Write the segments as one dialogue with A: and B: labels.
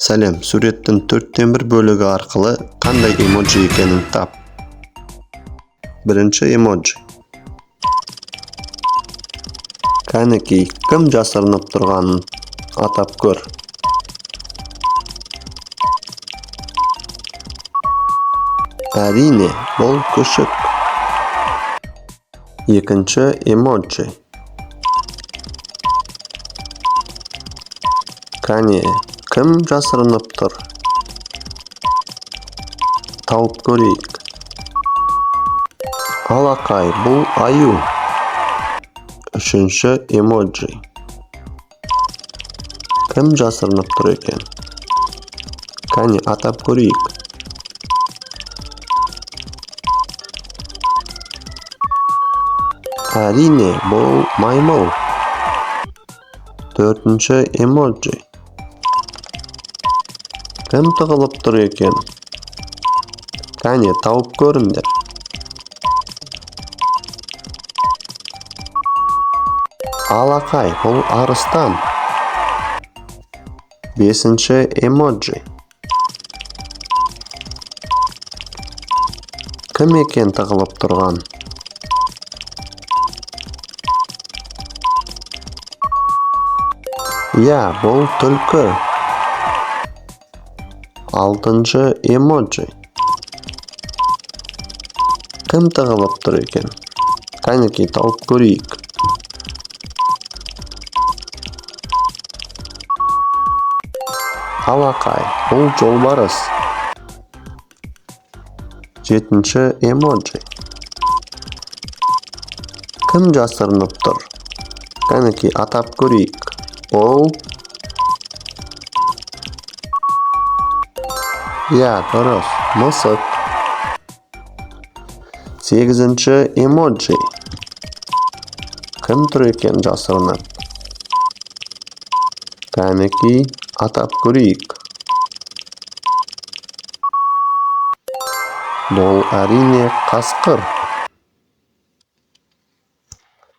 A: Сәлем, суреттің 4/1 бөлігі арқылы қандай эмоджи екенін тап. Бірінші эмоджи. Кәнекей, кім жасырынып тұрғанын атап көр. Әрине, бұл күшік. Екінші эмоджи. Кәне, кім жасырынып тұр? Тауып көрейік. Алақай, бұл аю. Үшінші эмоджи. Кім жасырынып тұр екен? Кәне, атап көрейік. Әрине, бұл маймыл. Төртінші эмоджи. Кім тығылып тұр екен? Кәне, тауып көріңдер. Алақай, бұл арыстан. Бесінші эмоджи. Кім екен тығылып тұрған? Я, бұл түлкі. Алтыншы эмоджи. Кім тығылып тұр екен? Кәнекей, тауып көрейік. Алақай, бұл жолбарыс. Жетінші эмоджи. Кім жасырынып тұр? Кәнекей, атап көрейік. Ол? Я, дұрыс, мысық. Сегізінші эмоджи. Кім тұр екен жасырынып? Кәнекей, атап көрейік. Бұл әрине қасқыр.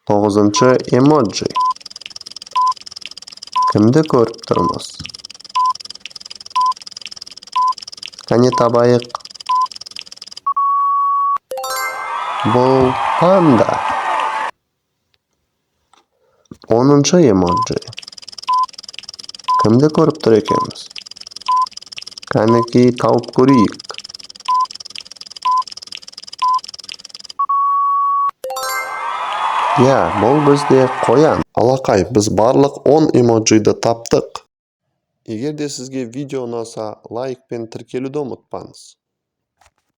A: Тоғызыншы эмоджи. Кімді көріп тұрмыз? Кәне табайық. Бұл панда. Оныншы эмоджи. Кімді көріп тұр екенбіз? Кәнекей, тауып көрейік. Я, бұл бізде қоян. Алақай, біз барлық 10 эмоджиді таптық. Егер де сізге видео ұнаса, лайк пен тіркелуді ұмытпаңыз.